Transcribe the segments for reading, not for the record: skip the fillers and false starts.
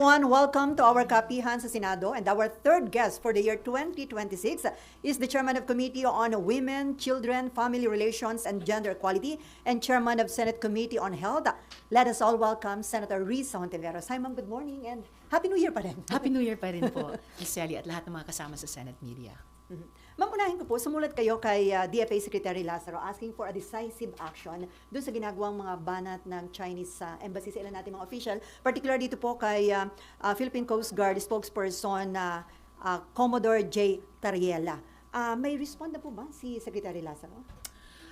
Welcome to our kapihan sa Senado, and our third guest for the year 2026 is the Chairman of Committee on Women, Children, Family Relations, and Gender Equality and Chairman of Senate Committee on Health. Let us all welcome Senator Risa Hontiveros. Hi ma'am, good morning and Happy New Year pa rin. Happy New Year pa rin po, Ms. Sally, at lahat ng mga kasama sa Senate Media. Ma'am, unahin ko po, sumulat kayo kay DFA Secretary Lazaro asking for a decisive action doon sa ginagawang mga banat ng Chinese embassy sa ilan nating mga official, particular dito po kay Philippine Coast Guard spokesperson Commodore J. Tariela. May respond na po ba si Secretary Lazaro?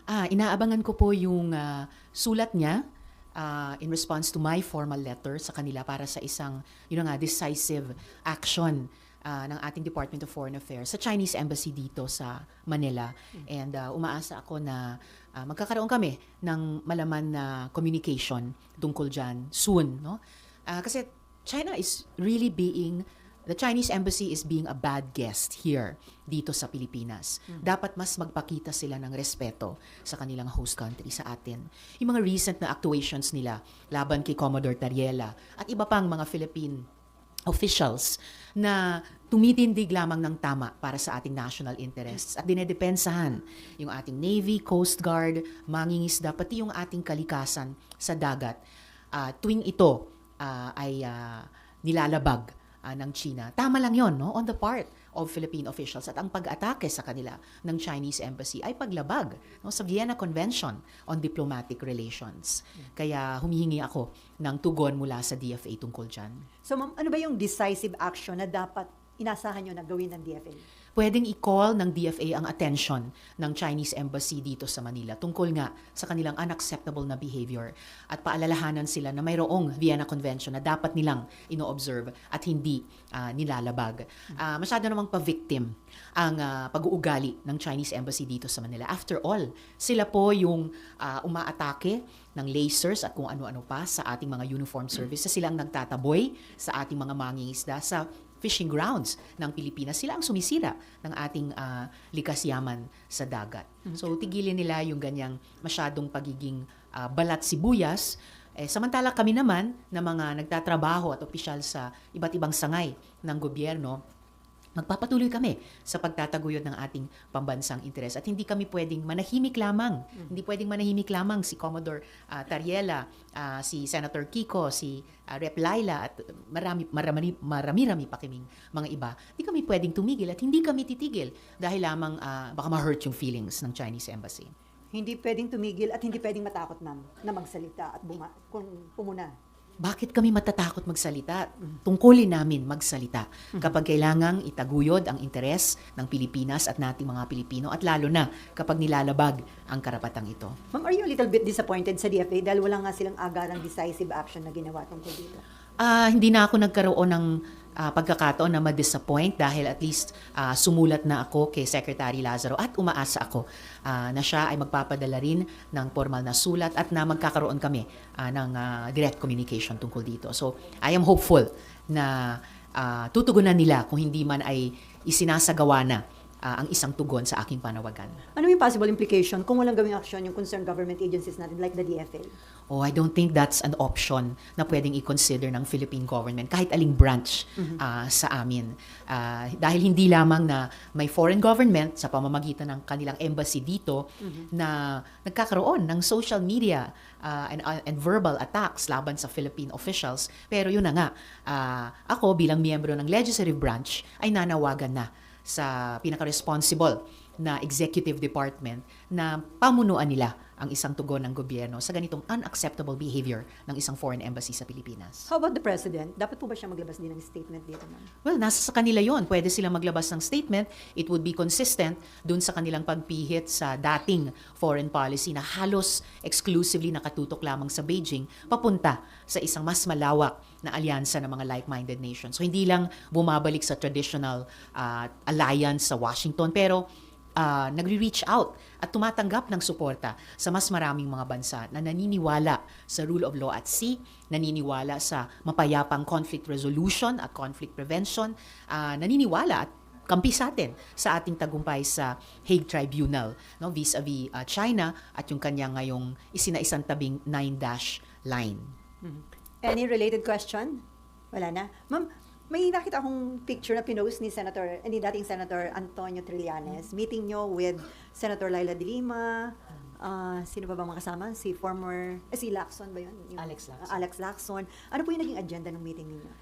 Inaabangan ko po yung sulat niya in response to my formal letter sa kanila para sa isang decisive action ng ating Department of Foreign Affairs sa Chinese Embassy dito sa Manila. And umaasa ako na magkakaroon kami ng malaman na communication tungkol dyan soon. No? Kasi the Chinese Embassy is being a bad guest here dito sa Pilipinas. Dapat mas magpakita sila ng respeto sa kanilang host country, sa atin. Yung mga recent na actuations nila laban kay Commodore Tariela at iba pang mga Philippine officials na tumitindig lamang ng tama para sa ating national interests at dinedepensahan yung ating Navy, Coast Guard, mangingisda, pati yung ating kalikasan sa dagat. Tuwing ito ay nilalabag ng China. Tama lang yon, no? On the part of Philippine officials, at ang pag-atake sa kanila ng Chinese Embassy ay paglabag, no, sa Vienna Convention on Diplomatic Relations. Kaya humihingi ako ng tugon mula sa DFA tungkol dyan. So ma'am, ano ba yung decisive action na dapat inasahan nyo na gawin ng DFA? Pwedeng i-call ng DFA ang attention ng Chinese Embassy dito sa Manila tungkol nga sa kanilang unacceptable na behavior at paalalahanan sila na mayroong Vienna Convention na dapat nilang ino-observe at hindi nilalabag. Masyado namang pa-victim ang pag-uugali ng Chinese Embassy dito sa Manila. After all, sila po yung umaatake ng lasers at kung ano-ano pa sa ating mga uniform services. Sila ang nagtataboy sa ating mga mangingisda sa fishing grounds ng Pilipinas. Sila ang sumisira ng ating likas yaman sa dagat. So tigilin nila yung ganyang masyadong pagiging balat sibuyas. Samantala kami naman na mga nagtatrabaho at opisyal sa iba't ibang sangay ng gobyerno, magpapatuloy kami sa pagtataguyod ng ating pambansang interes at hindi kami pwedeng manahimik lamang. Hindi pwedeng manahimik lamang si Commodore Tariela, si Senator Kiko, si Rep. Laila at marami pa kaming mga iba. Hindi kami pwedeng tumigil at hindi kami titigil dahil lamang baka ma-hurt yung feelings ng Chinese Embassy. Hindi pwedeng tumigil at hindi pwedeng matakot, ma'am, na magsalita at kung pumuna. Bakit kami matatakot magsalita? Tungkulin namin magsalita kapag kailangang itaguyod ang interes ng Pilipinas at nating mga Pilipino at lalo na kapag nilalabag ang karapatang ito. Ma'am, are you a little bit disappointed sa DFA dahil wala nga silang agarang decisive action na ginawa tungkol dito? Hindi na ako nagkaroon ng pagkakataon na ma-disappoint dahil at least sumulat na ako kay Secretary Lazaro at umaasa ako na siya ay magpapadala rin ng formal na sulat at na magkakaroon kami ng direct communication tungkol dito. So, I am hopeful na tutugunan nila kung hindi man ay isinasagawa na ang isang tugon sa aking panawagan. Ano yung possible implication kung walang gawing aksyon yung concerned government agencies natin like the DFA? I don't think that's an option na pwedeng i-consider ng Philippine government kahit aling branch sa amin. Dahil hindi lamang na may foreign government sa pamamagitan ng kanilang embassy dito na nagkakaroon ng social media and verbal attacks laban sa Philippine officials. Pero yun na nga, ako bilang miyembro ng legislative branch ay nanawagan na sa pinaka-responsible na executive department na pamunuan nila ang isang tugon ng gobyerno sa ganitong unacceptable behavior ng isang foreign embassy sa Pilipinas. How about the President? Dapat po ba siya maglabas din ng statement dito, ma'am? Well, nasa sa kanila yon. Pwede silang maglabas ng statement. It would be consistent dun sa kanilang pagpihit sa dating foreign policy na halos exclusively nakatutok lamang sa Beijing papunta sa isang mas malawak na alyansa ng mga like-minded nations. So hindi lang bumabalik sa traditional alliance sa Washington, pero nagre-reach out at tumatanggap ng suporta sa mas maraming mga bansa na naniniwala sa rule of law at sea, naniniwala sa mapayapang conflict resolution at conflict prevention, naniniwala at kampi sa atin sa ating tagumpay sa Hague Tribunal, no, vis-a-vis China at yung kanya ngayong isinaisang tabing 9-dash line. Any related question? Wala na. Ma'am, may nakita akong picture na pinost ni dating Senator Antonio Trillanes, meeting nyo with Senator Laila de Lima, sino ba bang makasama? Si Lacson ba yun? Alex Lacson. Alex Lacson. Ano po yung naging agenda ng meeting ninyo?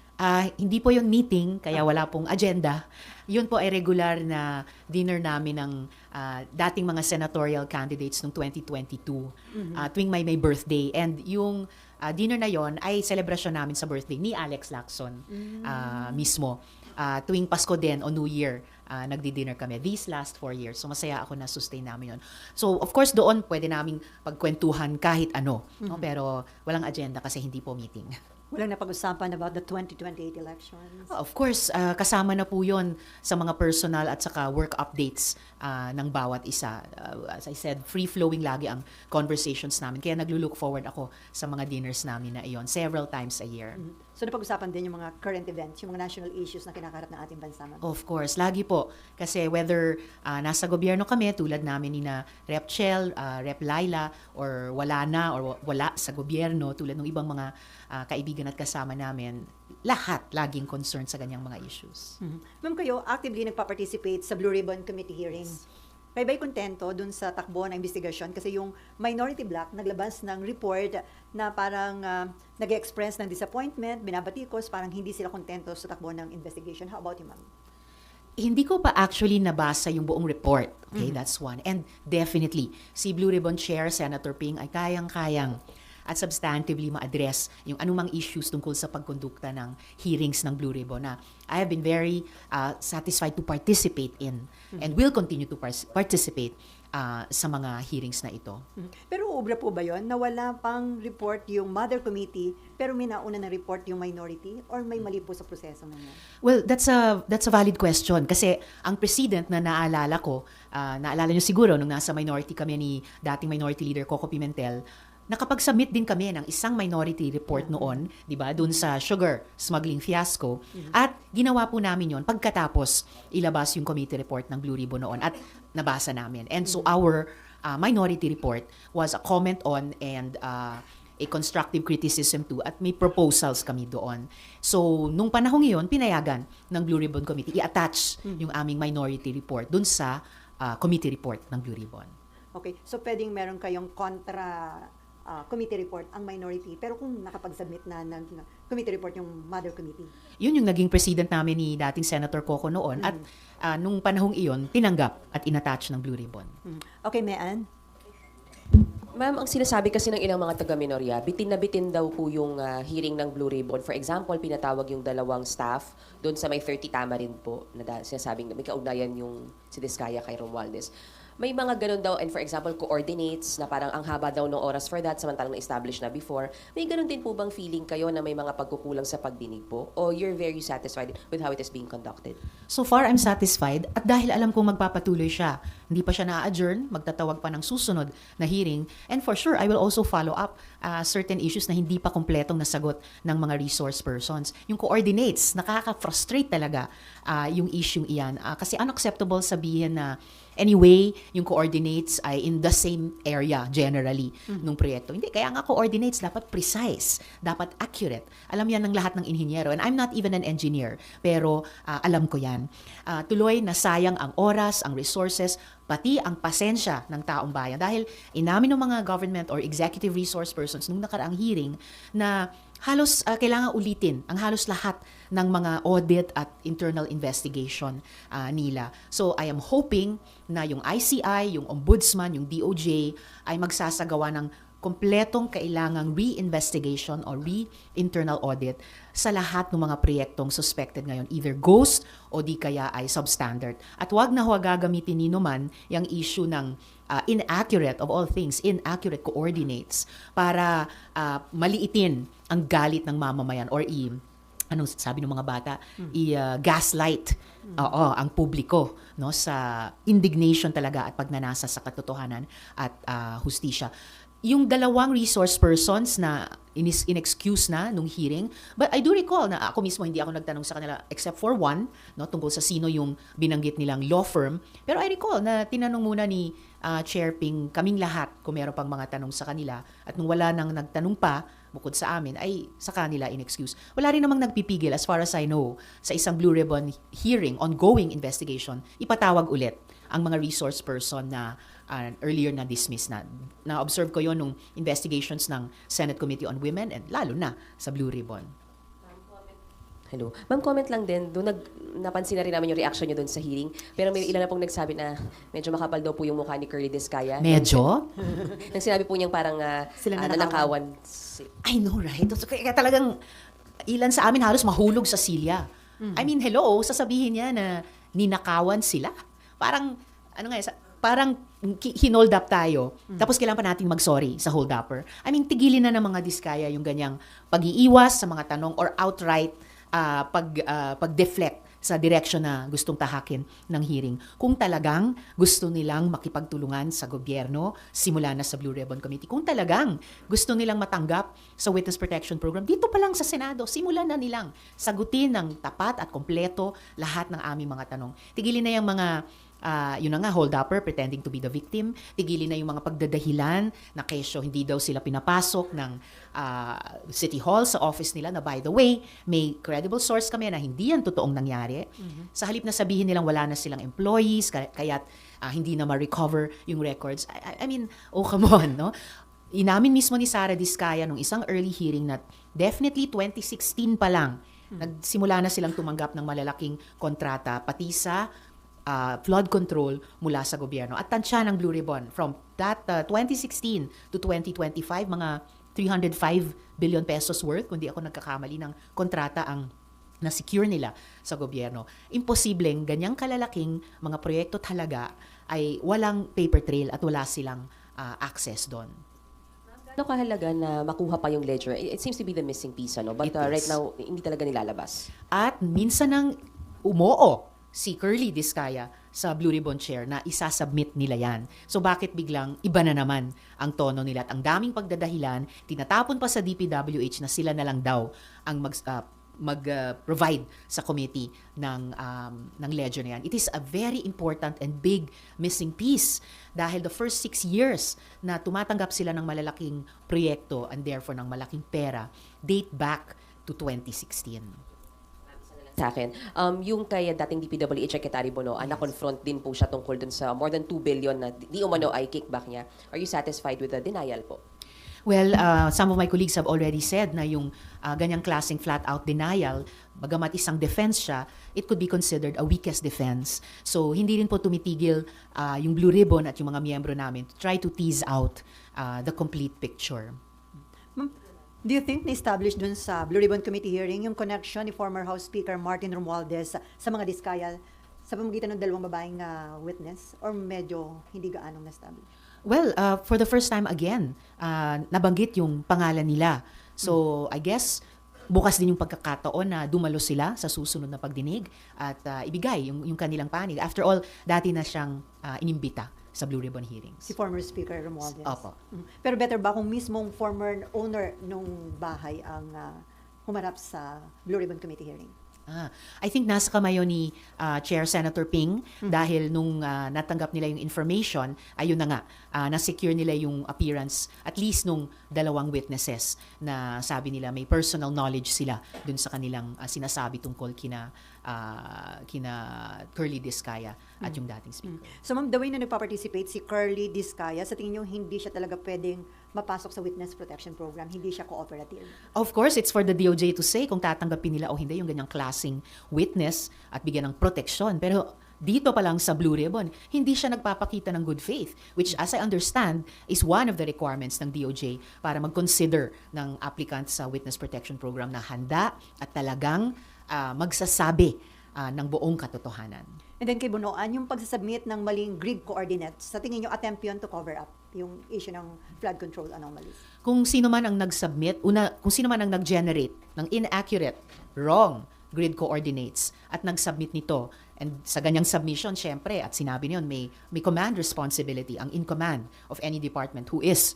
Hindi po yung meeting, kaya wala pong agenda. Yun po ay regular na dinner namin ng dating mga senatorial candidates noong 2022, tuwing may birthday. And yung dinner na yon ay celebration namin sa birthday ni Alex Lacson mismo. Tuwing Pasko din o New Year, nagdi-dinner kami. These last 4 years. So masaya ako na sustain namin yun. So of course doon pwede naming pagkwentuhan kahit ano. No? Pero walang agenda kasi hindi po meeting. Walang napag-usapan about the 2028 elections? Of course, kasama na po yun sa mga personal at saka work updates ng bawat isa. As I said, free-flowing lagi ang conversations namin. Kaya naglo-look forward ako sa mga dinners namin na iyon several times a year. So napag-usapan din yung mga current events, yung mga national issues na kinakaharap ng ating bansa, ma'am? Of course, lagi po. Kasi whether nasa gobyerno kami, tulad namin ni na Rep. Chel, Rep. Laila, or wala na, or wala sa gobyerno, tulad ng ibang mga kaibigan at kasama namin, lahat laging concerned sa ganyang mga issues. Ma'am, kayo actively nagpa-participate sa Blue Ribbon Committee hearings. Kayo ba'y kontento dun sa takbo ng investigasyon? Kasi yung Minority Bloc naglabas ng report na parang nag-express ng disappointment, binabatikos, parang hindi sila kontento sa takbo ng investigation. How about you, ma'am? Hindi ko pa actually nabasa yung buong report. Okay, that's one. And definitely, si Blue Ribbon Chair, Senator Ping, ay kayang-kayang at substantively ma-address yung anumang issues tungkol sa pagkondukta ng hearings ng Blue Ribbon na I have been very satisfied to participate in and will continue to participate sa mga hearings na ito. Pero ubra po ba yon na wala pang report yung Mother Committee pero may nauna na report yung minority or may mali po sa proseso na yan? Well, that's a valid question kasi ang president na naalala ko, naalala niyo siguro nung nasa minority kami ni dating Minority Leader Coco Pimentel, nakapag-submit din kami ng isang minority report noon, 'di ba, doon sa sugar smuggling fiasco. At ginawa po namin 'yon pagkatapos ilabas yung committee report ng Blue Ribbon noon at nabasa namin. And so our minority report was a comment on and a constructive criticism too at may proposals kami doon. So nung panahong iyon, pinayagan ng Blue Ribbon Committee i-attach yung aming minority report doon sa committee report ng Blue Ribbon. Okay, so pwedeng meron kayong kontra committee report ang minority, pero kung nakapag-submit na ng committee report yung Mother Committee. Yun yung naging president namin ni dating Senator Coco noon at nung panahong iyon, tinanggap at inattach ng Blue Ribbon. Okay, Mean? Ma'am, ang sinasabi kasi ng ilang mga taga-minorya, bitin na bitin daw po yung hearing ng Blue Ribbon. For example, pinatawag yung dalawang staff doon sa may 30 Tamarin po, na sinasabing may kaugnayan yung si Diskaya kay Romualdez. May mga ganun daw, and for example, coordinates na parang ang haba daw ng oras for that, samantalang na-establish na before. May ganun din po bang feeling kayo na may mga pagkukulang sa pagdinig po? O you're very satisfied with how it is being conducted? So far, I'm satisfied at dahil alam kong magpapatuloy siya, hindi pa siya na-adjourn, magtatawag pa ng susunod na hearing, and for sure, I will also follow up certain issues na hindi pa kumpletong nasagot ng mga resource persons. Yung coordinates, nakaka-frustrate talaga yung issue iyan. Kasi unacceptable sabihin na anyway, yung coordinates ay in the same area generally nung proyekto. Hindi, kaya nga coordinates dapat precise, dapat accurate. Alam yan ng lahat ng inhinyero. And I'm not even an engineer, pero alam ko yan. Tuloy na sayang ang oras, ang resources, pati ang pasensya ng taong bayan. Dahil inamin ng mga government or executive resource persons nung nakaraang hearing na halos kailangan ulitin ang halos lahat ng mga audit at internal investigation nila. So I am hoping na yung ICI, yung Ombudsman, yung DOJ ay magsasagawa ng kompletong kailangang re-investigation or re-internal audit sa lahat ng mga proyektong suspected ngayon, either ghost o di kaya ay substandard. At wag na huwag gagamitin nino man yung issue ng inaccurate, of all things, inaccurate coordinates para maliitin ang galit ng mamamayan or anong sabi ng mga bata, gaslight ang publiko no sa indignation talaga at pagnanasa sa katotohanan at hustisya. Yung dalawang resource persons na in-excuse na nung hearing, but I do recall na ako mismo hindi ako nagtanong sa kanila except for one, no, tungkol sa sino yung binanggit nilang law firm. Pero I recall na tinanong muna ni Chair Ping kaming lahat kung meron pang mga tanong sa kanila at nung wala nang nagtanong pa, bukod sa amin, ay sa kanila in-excuse. Wala rin namang nagpipigil, as far as I know, sa isang Blue Ribbon hearing, ongoing investigation, ipatawag ulit ang mga resource person na earlier na dismiss na. Na-observe ko yon nung investigations ng Senate Committee on Women and lalo na sa Blue Ribbon. Hello. Ma'am, comment lang din. Doon napansin na rin namin yung reaction niyo doon sa hearing. Pero may ilan na pong nagsabi na medyo makapal daw po yung mukha ni Curly Discaya. Medyo? Nang sinabi po niyang parang Sila nanakawan. I know, right? So, kaya talagang ilan sa amin halos mahulog sa silya. I mean, hello, sasabihin niya na ninakawan sila. Parang, parang hinold up tayo, tapos kailangan pa natin mag-sorry sa hold upper. I mean, tigilin na ng mga Diskaya yung ganyang pag-iiwas sa mga tanong or outright pag-deflect sa direction na gustong tahakin ng hearing. Kung talagang gusto nilang makipagtulungan sa gobyerno, simula na sa Blue Ribbon Committee, kung talagang gusto nilang matanggap sa Witness Protection Program, dito pa lang sa Senado, simulan na nilang sagutin ng tapat at kompleto lahat ng aming mga tanong. Tigilin na yung mga yun na nga, hold-upper, pretending to be the victim. Tigilin na yung mga pagdadahilan na kesyo hindi daw sila pinapasok ng City Hall sa office nila na, by the way, may credible source kami na hindi yan totoong nangyari. Sa halip na sabihin nilang wala na silang employees, kaya't hindi na ma-recover yung records. I mean, oh come on, no? Inamin mismo ni Sara Diskaya nung isang early hearing na definitely 2016 pa lang, nagsimula na silang tumanggap ng malalaking kontrata, pati sa flood control mula sa gobyerno. At tansya ng Blue Ribbon, from that 2016 to 2025, mga 305 billion pesos worth, kung di ako nagkakamali, ng kontrata ang na-secure nila sa gobyerno. Imposibleng ganyang kalalaking mga proyekto talaga ay walang paper trail at wala silang access doon. Ano kahalaga na makuha pa yung ledger? It seems to be the missing piece, ano? But right now, hindi talaga nilalabas. At minsan nang umoo si Curly Discaya sa Blue Ribbon Chair na isasubmit nila yan. So bakit biglang iba na naman ang tono nila at ang daming pagdadahilan, tinatapon pa sa DPWH na sila na lang daw ang mag-provide sa committee ng ledger na yan. It is a very important and big missing piece dahil the first 6 years na tumatanggap sila ng malalaking proyekto and therefore ng malaking pera date back to 2016. Sa akin, yung kay dating DPWH Secretary Bono, na-confront din po siya tungkol dun sa more than 2 billion na di umano ay kickback niya. Are you satisfied with the denial po? Well, some of my colleagues have already said na yung ganyang klaseng flat-out denial, bagamat isang defense siya, it could be considered a weakest defense. So, hindi rin po tumitigil yung Blue Ribbon at yung mga miyembro namin to try to tease out the complete picture. Do you think na-establish dun sa Blue Ribbon Committee hearing yung connection ni former House Speaker Martin Romualdez sa mga Diskaya sa pamamagitan ng dalawang babaeng witness, or medyo hindi gaanong na-establish? Well, for the first time again, nabanggit yung pangalan nila. So, I guess, bukas din yung pagkakataon na dumalo sila sa susunod na pagdinig at ibigay yung kanilang panig. After all, dati na siyang inimbita sa Blue Ribbon hearings. Si former Speaker Romualdez. Opo. Pero better ba kung mismong former owner nung bahay ang humarap sa Blue Ribbon Committee hearing? I think nasa kamayo ni Chair Senator Ping dahil nung natanggap nila yung information, ayun na nga, na-secure nila yung appearance at least nung dalawang witnesses na sabi nila may personal knowledge sila dun sa kanilang sinasabi tungkol kina Curly Discaya at yung dating speaker. So ma'am, the way na nagpa-participate si Curly Discaya, sa tingin niyo hindi siya talaga pwedeng mapasok sa Witness Protection Program, hindi siya cooperative? Of course, it's for the DOJ to say kung tatanggapin nila o hindi yung ganyang klaseng witness at bigyan ng proteksyon. Pero dito pa lang sa Blue Ribbon, hindi siya nagpapakita ng good faith, which as I understand is one of the requirements ng DOJ para mag-consider ng applicant sa Witness Protection Program na handa at talagang magsasabi ng buong katotohanan. And then kay Bonoan, yung pagsasubmit ng maling grid coordinates, sa tingin niyo attempt yun to cover up yung issue ng flood control anomalies? Kung sino man ang nag-submit, kung sino man ang nag-generate ng inaccurate, wrong grid coordinates at nag-submit nito, and sa ganyang submission, syempre, at sinabi niyon, may command responsibility, ang in command of any department who is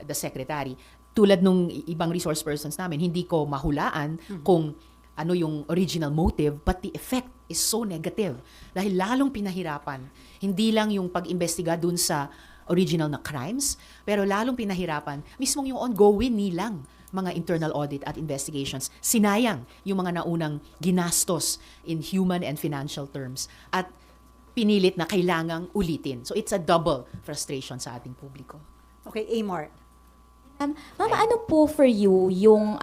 the secretary. Tulad nung ibang resource persons namin, hindi ko mahulaan kung ano yung original motive, but the effect is so negative. Dahil lalong pinahirapan, hindi lang yung pag-imbestiga dun sa original na crimes, pero lalong pinahirapan mismong yung ongoing nilang mga internal audit at investigations. Sinayang yung mga naunang ginastos in human and financial terms at pinilit na kailangang ulitin. So it's a double frustration sa ating publiko. Okay, Amor. Mama, ano po for you yung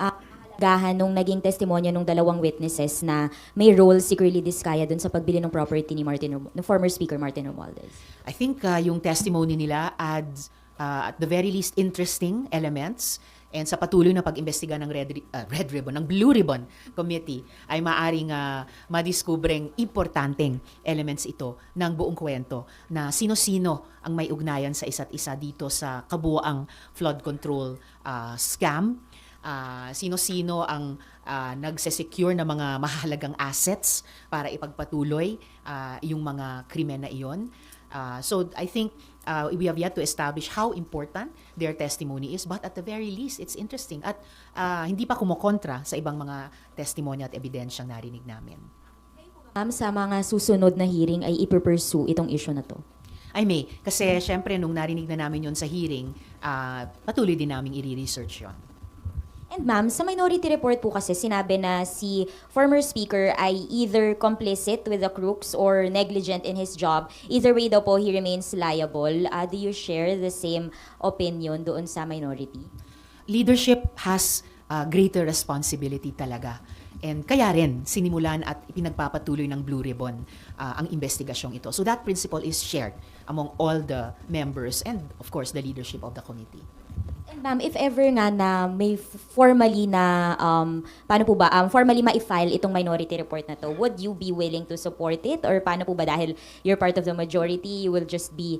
kahalagahan nung naging testimonya ng dalawang witnesses na may role si Curly Discaya dun sa pagbili ng property ni ng former Speaker Martin Romualdez? I think yung testimony nila adds at the very least interesting elements, and sa patuloy na pag-imbestiga ng ng Blue Ribbon Committee ay maaring madiskubreng importanteng elements ito ng buong kwento na sino-sino ang may ugnayan sa isa't isa dito sa kabuuang flood control scam, sino-sino ang nagsesecure ng mga mahalagang assets para ipagpatuloy yung mga krimen na iyon. So I think we have yet to establish how important their testimony is, but at the very least, it's interesting at hindi pa kumokontra sa ibang mga testimonya at ebidensyang narinig namin. Sa mga susunod na hearing ay ipupursue itong issue na to? I may, kasi syempre nung narinig na namin yon sa hearing, patuloy din namin i-research yon. And ma'am, sa minority report po kasi sinabi na si former speaker ay either complicit with the crooks or negligent in his job. Either way daw po, he remains liable. Do you share the same opinion doon sa minority? Leadership has greater responsibility talaga. And kaya rin, sinimulan at ipinagpapatuloy ng Blue Ribbon ang investigasyong ito. So that principle is shared among all the members and of course the leadership of the committee. And ma'am, if ever nga na may formally na, paano po ba, formally ma-file itong minority report na to, would you be willing to support it? Or paano po ba, dahil you're part of the majority, you will just be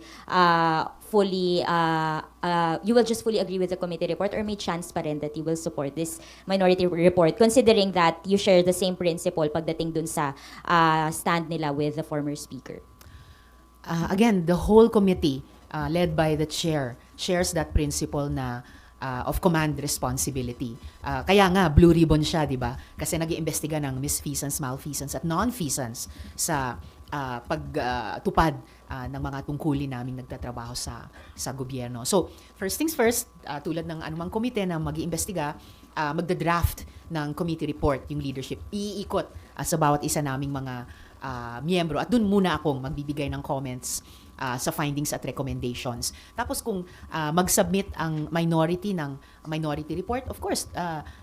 you will just fully agree with the committee report, or may chance pa rin that you will support this minority report, considering that you share the same principle pagdating dun sa stand nila with the former speaker? Again, the whole committee, led by the chair, shares that principle na of command responsibility. Kaya nga, Blue Ribbon siya, di ba? Kasi nag-iimbestiga ng misfeasance, malfeasance at non-feasance sa pagtupad ng mga tungkulin naming nagtatrabaho sa gobyerno. So, first things first, tulad ng anumang komite na mag-iimbestiga, magda-draft ng committee report yung leadership. Iikot sa bawat isa naming mga miyembro. At dun muna akong magbibigay ng comments sa findings at recommendations. Tapos kung mag-submit ang minority ng minority report, of course,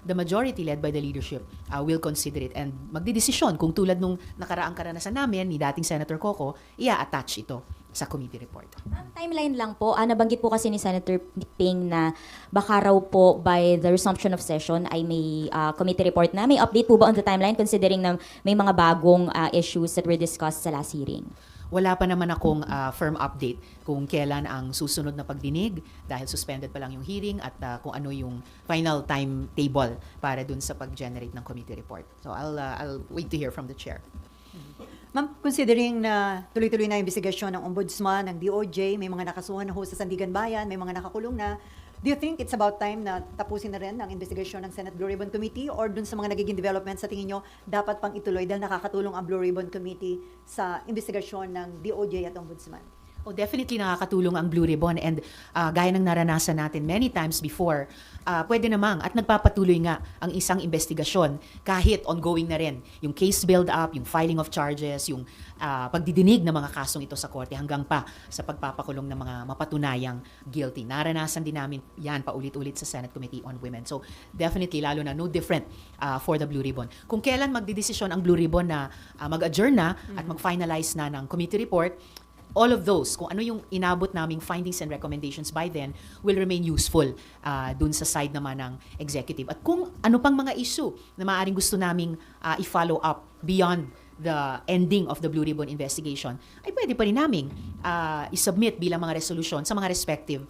the majority led by the leadership will consider it and magdidesisyon kung tulad nung nakaraang karanasan namin ni dating Senator Coco, i-attach ito sa committee report. Timeline lang po, nabanggit po kasi ni Senator Ping na baka raw po by the resumption of session ay may committee report na. May update po ba on the timeline considering na may mga bagong issues that were discussed sa last hearing? Wala pa naman akong firm update kung kailan ang susunod na pagdinig dahil suspended pa lang yung hearing at kung ano yung final timetable para dun sa pag-generate ng committee report. So I'll wait to hear from the chair. Ma'am, considering na tuloy-tuloy na investigasyon ng Ombudsman, ng DOJ, may mga nakasuhan na ho sa Sandigan Bayan, may mga nakakulong na, do you think it's about time na tapusin na rin ang investigasyon ng Senate Blue Ribbon Committee, or dun sa mga nagiging developments sa tingin nyo dapat pang ituloy dahil nakakatulong ang Blue Ribbon Committee sa investigasyon ng DOJ at Ombudsman? Oh, definitely nakakatulong ang Blue Ribbon and gaya ng naranasan natin many times before, pwede namang at nagpapatuloy nga ang isang investigasyon kahit ongoing na rin yung case build-up, yung filing of charges, yung pagdidinig ng mga kasong ito sa korte hanggang pa sa pagpapakulong ng mga mapatunayang guilty. Naranasan din namin yan paulit-ulit sa Senate Committee on Women. So definitely, lalo na no different for the Blue Ribbon. Kung kailan magdidesisyon ang Blue Ribbon na mag-adjourn na at mag-finalize na ng committee report, all of those, kung ano yung inabot naming findings and recommendations by then, will remain useful dun sa side naman ng executive. At kung ano pang mga issue na maaaring gusto naming i-follow up beyond the ending of the Blue Ribbon investigation, ay pwede pa rin naming i-submit bilang mga resolution sa mga respective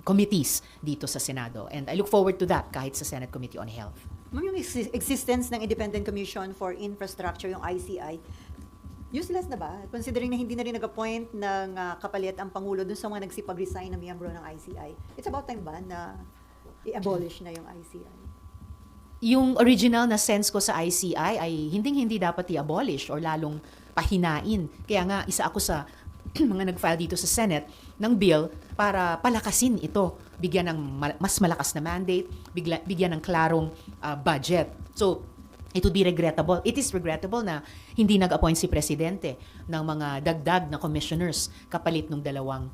committees dito sa Senado. And I look forward to that kahit sa Senate Committee on Health. Ma'am, yung existence ng Independent Commission for Infrastructure, yung ICI, useless na ba? Considering na hindi na rin nag-appoint ng kapalit ang Pangulo dun sa mga nagsipag-resign na miyembro ng ICI. It's about time ba na i-abolish na yung ICI? Yung original na sense ko sa ICI ay hindi dapat i-abolish or lalong pahinain. Kaya nga, isa ako sa mga nag-file dito sa Senate ng bill para palakasin ito, bigyan ng mas malakas na mandate, bigyan ng klarong budget. So, it would be regrettable. It is regrettable na hindi nag-appoint si Presidente ng mga dagdag na commissioners kapalit ng dalawang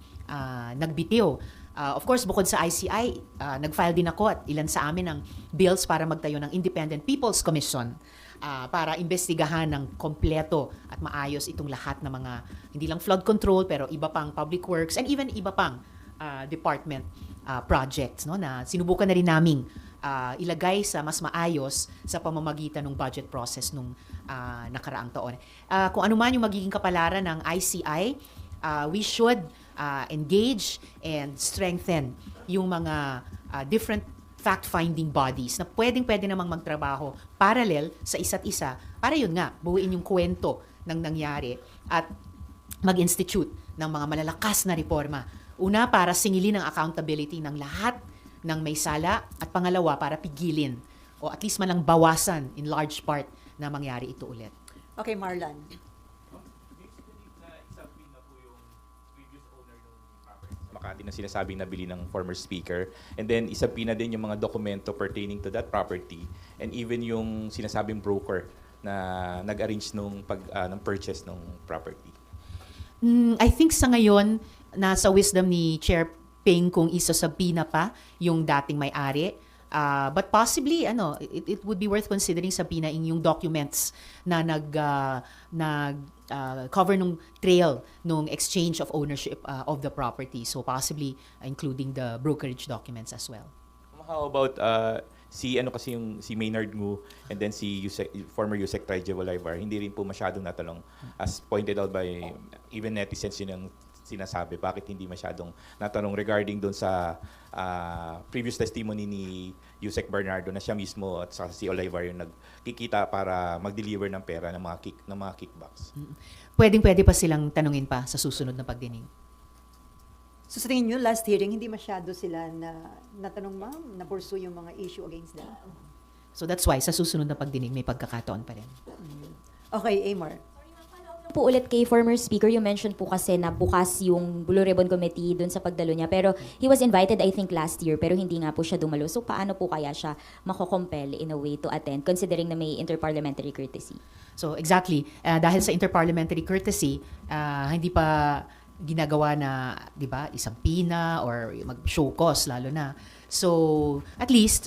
nagbitiw. Of course, bukod sa ICI, nag-file din ako at ilan sa amin ng bills para magtayo ng Independent People's Commission para imbestigahan ng kompleto at maayos itong lahat ng mga, hindi lang flood control, pero iba pang public works and even iba pang department projects, no, na sinubukan na rin naming ilagay sa mas maayos sa pamamagitan ng budget process nung nakaraang taon. Kung ano man yung magiging kapalaran ng ICI, we should engage and strengthen yung mga different fact-finding bodies na pwede namang magtrabaho parallel sa isa't isa para yun nga, buuin yung kwento ng nangyari at mag-institute ng mga malalakas na reforma. Una, para singilin ang accountability ng lahat ng may sala at pangalawa, para pigilin o at least man lang bawasan in large part na mangyari ito ulit. Okay, Marlon. Makati na sinasabing nabili ng former speaker. And then isabina din yung mga dokumento pertaining to that property and even yung sinasabing broker na nag-arrange ng purchase ng property. I think sa ngayon, nasa wisdom ni Chair Ping kung isasabina pa yung dating may-ari. But possibly, it would be worth considering sabinain yung documents na cover nung trail nung exchange of ownership of the property. So possibly including the brokerage documents as well. How about si Maynard Ngu and then si former Yusek Traidje Walaivar, hindi rin po masyadong natanong as pointed out by even netizens yun ang sinasabi, bakit hindi masyadong natanong regarding doon sa previous testimony ni Yusek Bernardo na siya mismo at saka si Olaivar yung nagkikita para mag-deliver ng pera ng mga kickbacks. Pwede pa silang tanungin pa sa susunod na pagdinig. So sa tingin nyo, last hearing, hindi masyado sila natanong, ma'am, na-pursue yung mga issue against them? So that's why sa susunod na pagdinig may pagkakataon pa rin. Okay, Amor. Po ulit kay former speaker, you mentioned po kasi na bukas yung Blue Ribbon Committee dun sa pagdalo niya. Pero he was invited, I think, last year, pero hindi nga po siya dumalo. So paano po kaya siya makocompel in a way to attend, considering na may interparliamentary courtesy? So exactly, dahil sa interparliamentary courtesy, hindi pa ginagawa na, di ba, isang pina or mag-show cause lalo na. So, at least,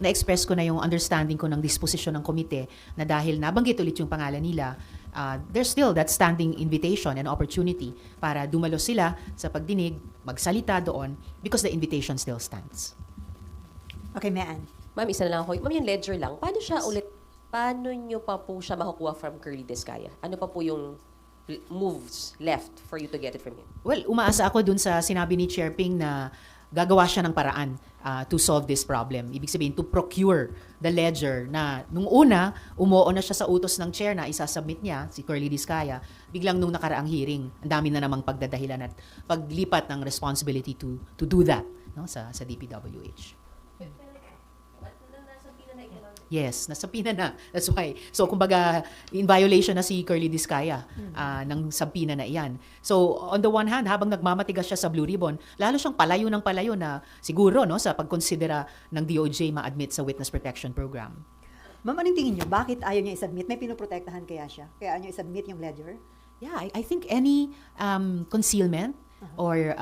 na-express ko na yung understanding ko ng disposition ng komite na dahil nabanggit ulit yung pangalan nila, there's still that standing invitation and opportunity para dumalo sila sa pagdinig, magsalita doon because the invitation still stands. Okay, Maan. Ma'am, isa na lang ako. Ma'am, yung ledger lang. Paano nyo pa po siya makukuha from Curly Discaya? Ano pa po yung moves left for you to get it from him? Well, umaasa ako dun sa sinabi ni Chair Ping na gagawa siya ng paraan to solve this problem. Ibig sabihin, to procure the ledger na nung una, umuo na siya sa utos ng chair na isasubmit niya, si Curly Discaya, biglang nung nakaraang hearing, ang dami na namang pagdadahilan at paglipat ng responsibility to do that, no, sa DPWH. Yes, nasapina na. That's why. So, kumbaga, in violation na si Curly Discaya ng sampina na iyan. So, on the one hand, habang nagmamatigas siya sa Blue Ribbon, lalo siyang palayo ng palayo na siguro, no, sa pagkonsidera ng DOJ ma-admit sa Witness Protection Program. Ma'am, anong tingin nyo? Bakit ayaw niya i-submit? May pinoprotektahan kaya siya? Kaya ayaw niya i-submit yung ledger? Yeah, I think any concealment or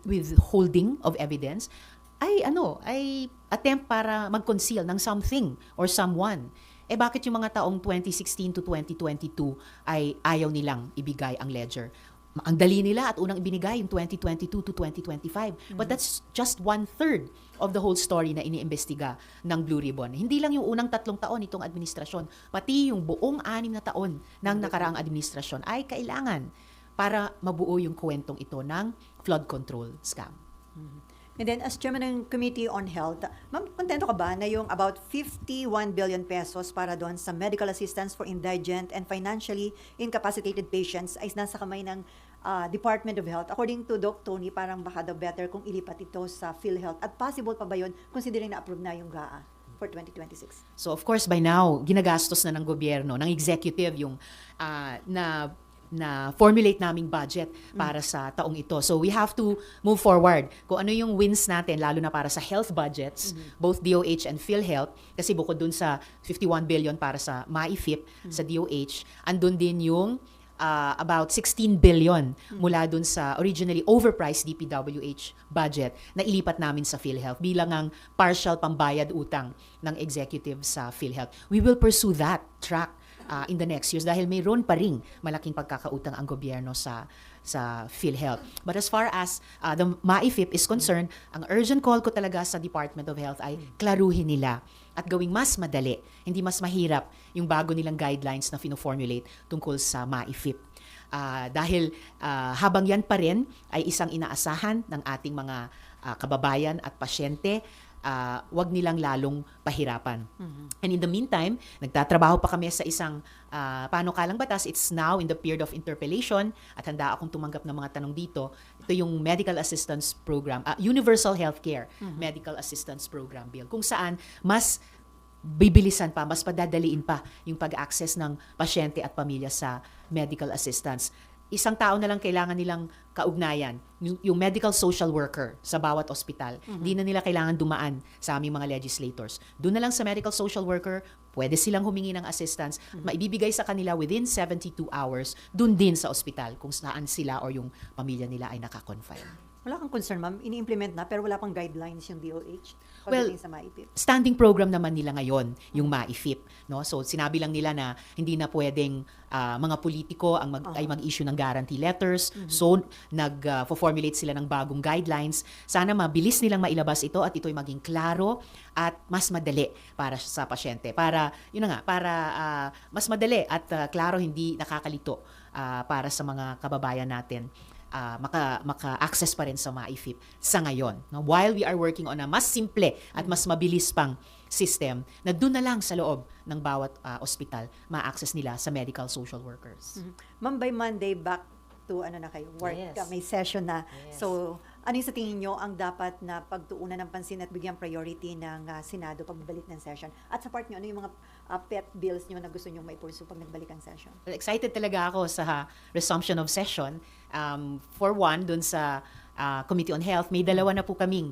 withholding of evidence ay attempt para mag-conceal ng something or someone. Bakit yung mga taong 2016 to 2022 ay ayaw nilang ibigay ang ledger? Ang dali nila at unang ibinigay yung 2022 to 2025. But that's just 1/3 of the whole story na iniimbestiga ng Blue Ribbon. Hindi lang yung unang 3 taon itong administrasyon, pati yung buong 6 na taon ng nakaraang administrasyon ay kailangan para mabuo yung kwentong ito ng flood control scam. And then, as chairman ng Committee on Health, ma'am, kontento ka ba na yung about 51 billion pesos para doon sa medical assistance for indigent and financially incapacitated patients ay nasa kamay ng Department of Health? According to Doc Tony, parang baka daw better kung ilipat ito sa PhilHealth. At possible pa ba yun considering na-approve na yung GAA for 2026? So of course, by now, ginagastos na ng gobyerno, ng executive yung na na formulate naming budget para sa taong ito. So we have to move forward. Kung ano yung wins natin, lalo na para sa health budgets, both DOH and PhilHealth, kasi bukod dun sa 51 billion para sa MAIFIP, sa DOH, andun din yung about 16 billion mula dun sa originally overpriced DPWH budget na ilipat namin sa PhilHealth bilang ang partial pambayad utang ng executive sa PhilHealth. We will pursue that track in the next years dahil mayroon pa ring malaking pagkakautang ang gobyerno sa PhilHealth. But as far as the MAIFIP is concerned, ang urgent call ko talaga sa Department of Health ay klaruhin nila at gawing mas madali, hindi mas mahirap yung bago nilang guidelines na fino-formulate tungkol sa MAIFIP. Dahil habang yan pa rin ay isang inaasahan ng ating mga kababayan at pasyente, wag nilang lalong pahirapan. And in the meantime, nagtatrabaho pa kami sa isang panukalang batas. It's now in the period of interpellation at handa akong tumanggap ng mga tanong dito. Ito yung Medical Assistance Program, Universal Healthcare Medical Assistance Program Bill, kung saan mas bibilisan pa, mas padadaliin pa yung pag-access ng pasyente at pamilya sa medical assistance. Isang tao na lang kailangan nilang kaugnayan, yung medical social worker sa bawat ospital. Hindi na nila kailangan dumaan sa aming mga legislators. Doon na lang sa medical social worker, pwede silang humingi ng assistance, maibibigay sa kanila within 72 hours, doon din sa ospital kung saan sila or yung pamilya nila ay naka-confine. Wala kang concern, ma'am. Ini-implement na pero wala pang guidelines yung DOH Well, pagdating sa MAIFIP. Standing program naman nila ngayon, yung MAIFIP. No? So, sinabi lang nila na hindi na pwedeng mga politiko ang ay mag-issue ng guarantee letters. So, nag-formulate sila ng bagong guidelines. Sana mabilis nilang mailabas ito at ito'y maging klaro at mas madali para sa pasyente. Para, yun na nga, para mas madali at klaro, hindi nakakalito para sa mga kababayan natin. Maka-access pa rin sa MAIFIP sa ngayon. No? While we are working on a mas simple at mas mabilis pang system na doon na lang sa loob ng bawat ospital ma-access nila sa medical social workers. Ma'am, by Monday, back to na kayo, work, Yes. may session na. Yes. So, ano yung sa tingin nyo ang dapat na pagtuunan ng pansin at bigyan priority ng Senado pagbalik ng session? At sa part nyo, ano yung mga pet bills nyo na gusto nyo maipursu pag nagbalik ang session? Well, excited talaga ako sa resumption of session. For one, dun sa Committee on Health, may dalawa na po kaming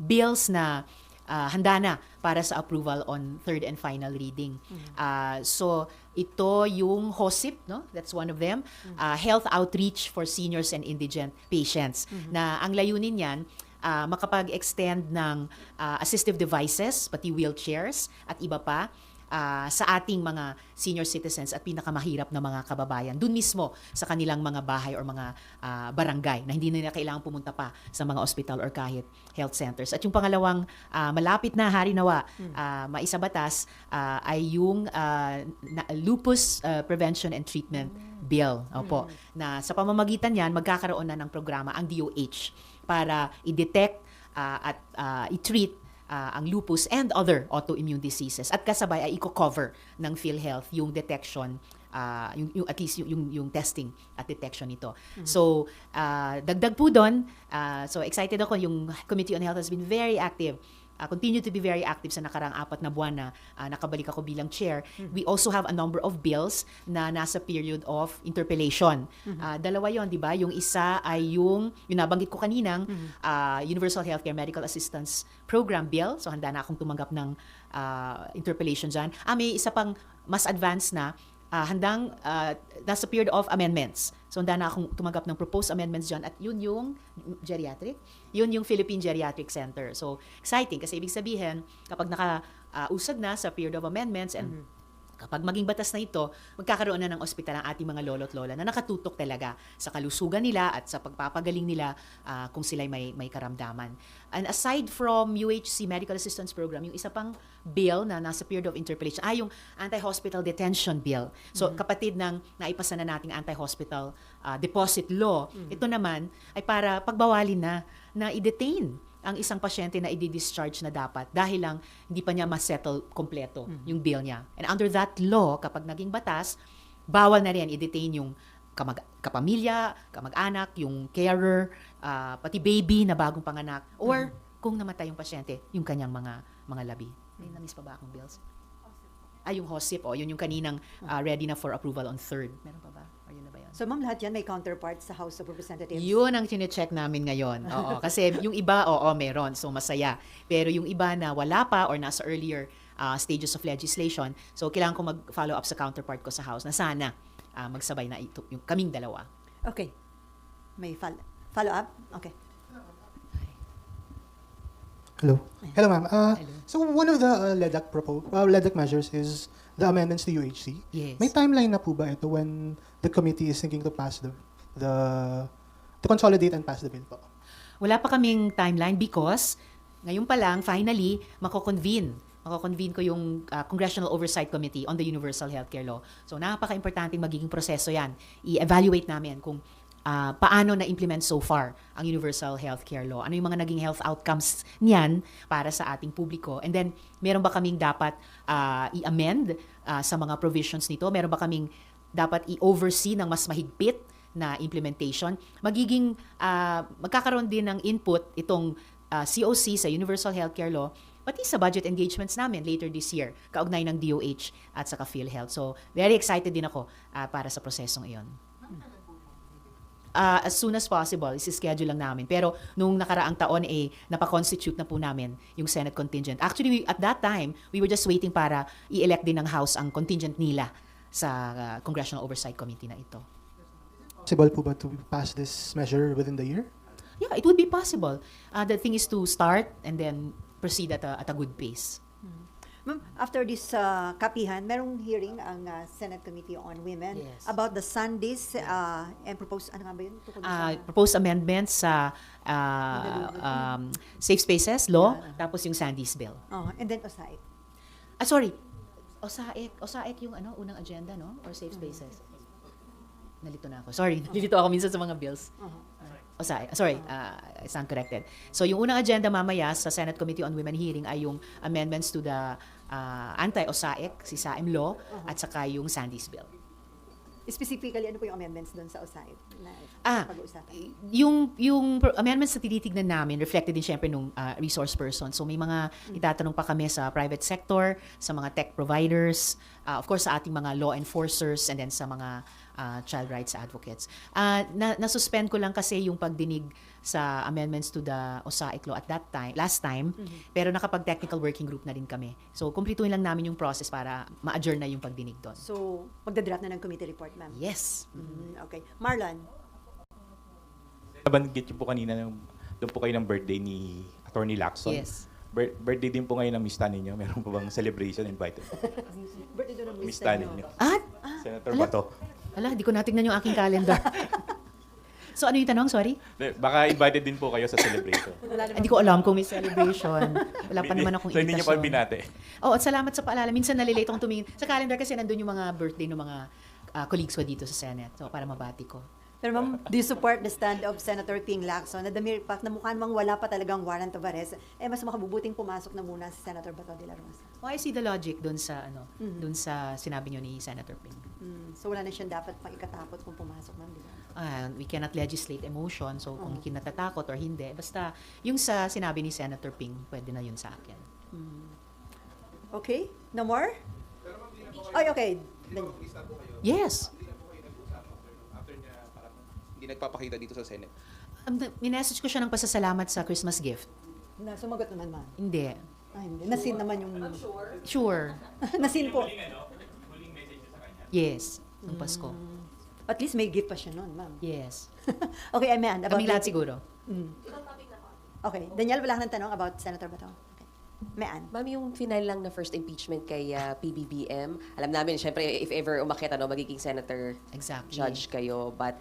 bills na handa na para sa approval on third and final reading. So, ito yung HOSIP, no? That's one of them. Health Outreach for Seniors and Indigent Patients. Na ang layunin yan, makapag-extend ng assistive devices, pati wheelchairs at iba pa, sa ating mga senior citizens at pinakamahirap na mga kababayan dun mismo sa kanilang mga bahay or mga barangay na hindi na nila kailangan pumunta pa sa mga hospital or kahit health centers. At yung pangalawang malapit na harinawa maisabatas ay yung Lupus Prevention and Treatment Bill. Opo. Na sa pamamagitan yan, magkakaroon na ng programa ang DOH para i-detect at i-treat ang lupus and other autoimmune diseases at kasabay ay i-cover ng PhilHealth yung detection yung at least yung testing at detection nito. So dagdag po doon, so excited ako, yung Committee on Health has been very active. Continue to be very active sa nakarang 4 na buwan na nakabalik ako bilang chair. We also have a number of bills na nasa period of interpellation. Dalawa yon, di ba? Yung isa ay yung nabanggit ko kaninang Universal Healthcare Medical Assistance Program Bill. So handa na akong tumanggap ng interpellation dyan. May isa pang mas advanced na handang nasa period of amendments. So, handa na akong tumanggap ng proposed amendments dyan. At yun yung geriatric. Yun yung Philippine Geriatric Center. So, exciting kasi ibig sabihin, kapag nakausad na sa period of amendments and kapag maging batas na ito, magkakaroon na ng ospital ang ating mga lolo't lola na nakatutok talaga sa kalusugan nila at sa pagpapagaling nila kung sila'y may karamdaman. And aside from UHC Medical Assistance Program, yung isa pang bill na nasa period of interpellation ay yung Anti-Hospital Detention Bill. So kapatid ng naipasa na nating Anti-Hospital Deposit Law, ito naman ay para pagbawalin na i-detain ang isang pasyente na i-discharge na dapat dahil lang hindi pa niya ma-settle kompleto yung bill niya. And under that law, kapag naging batas, bawal na rin i-detain yung kapamilya, kamag-anak, yung carer, pati baby na bagong panganak, or kung namatay yung pasyente, yung kanyang mga labi. May na-miss pa ba akong bills? Yung HOSIP, yun yung kaninang ready na for approval on 3rd. Meron pa ba? Or yun na ba yun? So ma'am, lahat yan may counterpart sa House of Representatives. Yun ang chine-check namin ngayon. Oo, kasi yung iba, meron. So, masaya. Pero yung iba na wala pa or nasa earlier stages of legislation, so kailangan ko mag-follow up sa counterpart ko sa House na sana magsabay na ito, yung kaming dalawa. Okay. May follow up? Okay. Hello. Hello, ma'am. Hello. So one of the LEDAC measures is the amendments to UHC. Yes. May timeline na po ba ito when the committee is thinking to pass to consolidate and pass the bill po? Wala pa kaming timeline because ngayon pa lang, finally, mako-convene ko yung Congressional Oversight Committee on the Universal Healthcare Law. So, napaka-importanting magiging proseso yan. I-evaluate namin kung paano na-implement so far ang Universal Healthcare Law. Ano yung mga naging health outcomes niyan para sa ating publiko. And then, meron ba kaming dapat i-amend sa mga provisions nito? Meron ba kaming dapat i-oversee ng mas mahigpit na implementation? Magkakaroon din ng input itong COC sa Universal Healthcare Law, pati sa budget engagements namin later this year, kaugnay ng DOH at saka PhilHealth. So, very excited din ako para sa prosesong iyon. As soon as possible, isi-schedule lang namin. Pero nung nakaraang taon, napakonstitute na po namin yung Senate contingent. Actually, at that time, we were just waiting para i-elect din ng House ang contingent nila sa Congressional Oversight Committee na ito. Possible po ba to pass this measure within the year? Yeah, it would be possible. The thing is to start and then proceed at a good pace. Ma'am, after this kapihan, merong hearing ang Senate Committee on Women Yes. about the Sundays and proposed, ano nga ba yun? Tungkol sa- Proposed amendments sa Safe Spaces Law, Yeah. tapos yung Sandy's Bill. And then OSAIC. Sorry. OSAIC yung unang agenda, no? Or Safe Spaces? Nalito na ako. Sorry, nalito ako minsan sa mga bills. OSAIC. Sorry, I stand corrected. So yung unang agenda mamaya sa Senate Committee on Women hearing ay yung amendments to the anti-OSAIC, si SAIM Law, at saka yung Sandy's Bill. Specifically, ano po yung amendments doon sa OSAIC na pag-uusapan? Yung amendments na tinitignan namin, reflected din syempre nung resource person. So may mga itatanong pa kami sa private sector, sa mga tech providers, of course sa ating mga law enforcers, and then sa mga child rights advocates. Nasuspend ko lang kasi yung pagdinig sa amendments to the OSAIC law at last time, pero nakapag-technical working group na din kami. So, kumpletuhin lang namin yung process para ma-adjourn na yung pagdinig doon. So, magdadraft na ng committee report, ma'am? Yes. Okay. Marlon? Nabanggit niyo po kanina, doon po kayo ng birthday ni Attorney Lacson. Yes. Birthday din po ngayon ng mista ninyo. Meron po bang celebration invited? Birthday doon ng Mista ninyo. Senator Ala. Bato. Hindi ko natignan yung aking calendar. So, ano yung tanong? Sorry? Baka invited din po kayo sa celebration. Hindi ko alam kung may celebration. Wala pa naman akong So, hindi niyo pa invitation. binate. At salamat sa paalala. Minsan nalilate akong tumingin sa calendar kasi nandun yung mga birthday ng mga colleagues ko dito sa Senate. So, para mabati ko. Pero ma'am, do you support the stand of Senator Ping Lacson na the mere fact na mukha namang wala pa talagang warrant of arrest, mas makabubuting pumasok na muna si Senator Bato de la Rosa? I see the logic dun sa dun sa sinabi niyo ni Senator Ping. So wala na siyang dapat pang ikatakot kung pumasok, ma'am, di ba? We cannot legislate emotion, so kung kinatatakot or hindi, basta yung sa sinabi ni Senator Ping, pwede na yun sa akin. Okay? No more? Ay, okay. Yes. Hindi nagpapakita dito sa Senate. Minessage ko siya ng pasasalamat sa Christmas gift. Na, sumagot naman, ma'am. Hindi. Ay, hindi. Nasin naman yung... Sure. Nasin po. Yes. Ng Pasko. At least may gift pa siya noon, ma'am. Yes. Okay, Amen. Kaming lahat siguro. Okay. Daniel, wala ka ng tanong about Senator Bato? Okay. Mayan. Ma'am, yung final lang na first impeachment kay PBBM, alam namin, syempre, if ever umakyat, magiging senator, Exactly. judge kayo. But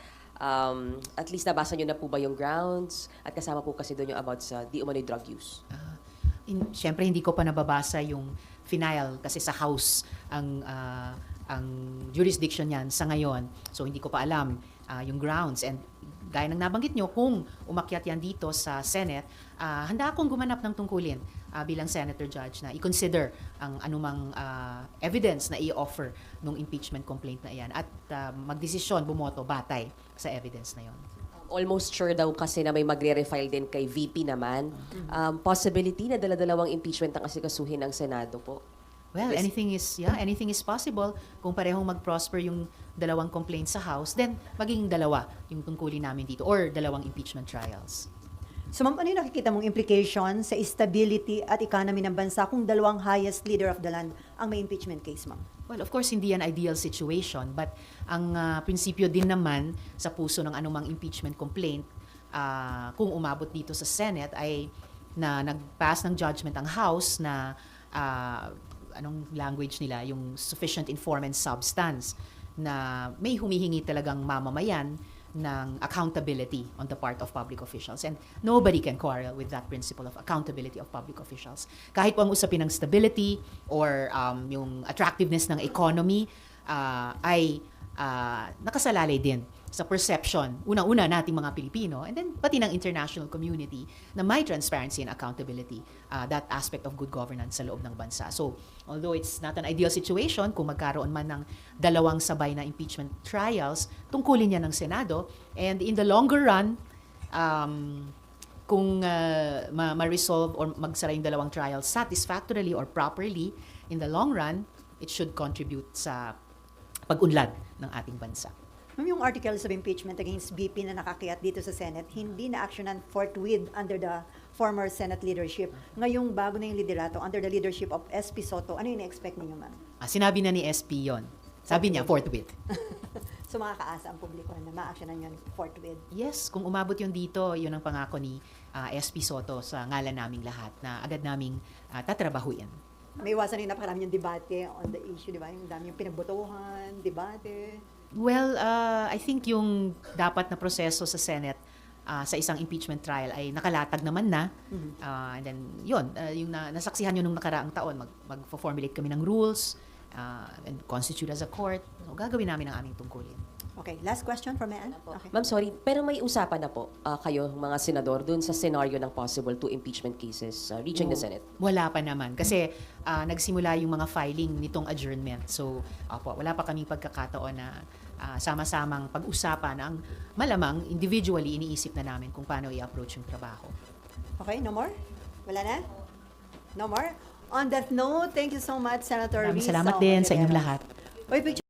at least nabasa nyo na po ba yung grounds? At kasama po kasi doon yung about sa di umano'y drug use. Siyempre, hindi ko pa nababasa yung final kasi sa House ang jurisdiction niyan sa ngayon. So, hindi ko pa alam yung grounds. And gaya ng nabanggit nyo, kung umakyat yan dito sa Senate, handa akong gumanap ng tungkulin bilang Senator Judge na i-consider ang anumang evidence na i-offer nung impeachment complaint na iyan at magdesisyon, bumoto, batay sa evidence na yon. Almost sure daw kasi na may magre-refile din kay VP naman. Possibility na dala-dalawang impeachment ang asikasuhin ng Senado po. Well, anything is possible. Kung parehong mag-prosper yung dalawang complaints sa House, then magiging dalawa yung tungkulin namin dito or dalawang impeachment trials. So ma'am, ano yung nakikita mong implication sa stability at economy ng bansa kung dalawang highest leader of the land ang may impeachment case, ma'am? Well, of course, hindi yan ideal situation, but ang prinsipyo din naman sa puso ng anumang impeachment complaint, kung umabot dito sa Senate, ay na nag-pass ng judgment ang House na anong language nila, yung sufficient inform and substance, na may humihingi talagang mamamayan ng accountability on the part of public officials. And nobody can quarrel with that principle of accountability of public officials. Kahit po ang usapin ng stability or yung attractiveness ng economy ay nakasalalay din sa perception, unang-una nating mga Pilipino, and then pati ng international community na may transparency and accountability, that aspect of good governance sa loob ng bansa. So, although it's not an ideal situation, kung magkaroon man ng dalawang sabay na impeachment trials, tungkulin niya ng Senado, and in the longer run, kung ma-resolve or magsara yung dalawang trials satisfactorily or properly, in the long run, it should contribute sa pag-unlad ng ating bansa. Ma'am, yung articles of impeachment against BP na nakakiyat dito sa Senate, hindi na actionan forthwith under the former Senate leadership. Ngayong bago na yung liderato, under the leadership of SP Soto, ano yung na-expect ninyo, ma'am? Sinabi na ni SP yon. Sabi niya, forthwith. So makakaasa ang publiko na ma-actionan yun forthwith. Yes, kung umabot yun dito, yun ang pangako ni SP Soto sa ngalan naming lahat na agad naming tatrabahuin. May iwasan yung napakarami yung debate on the issue, di ba? Yung dami yung pinagbotohan, debate. Well, I think yung dapat na proseso sa Senate sa isang impeachment trial ay nakalatag naman na. And then, yun, yung nasaksihan nyo nung nakaraang taon, mag-formulate kami ng rules and constitute as a court. So, gagawin namin ang aming tungkulin. Okay, last question from Ann. Okay. Ma'am, sorry, pero may usapan na po kayo, mga senador, dun sa scenario ng possible 2 impeachment cases reaching the Senate? Wala pa naman. Kasi nagsimula yung mga filing nitong adjournment. So, wala pa kaming pagkakataon na sama-samang pag-usapan ang malamang individually iniisip na namin kung paano i-approach yung trabaho. Okay, no more? Wala na? No more? On that note, thank you so much, Senator Maraming Risa salamat din sa inyong Ontiveros. lahat. Oy, picture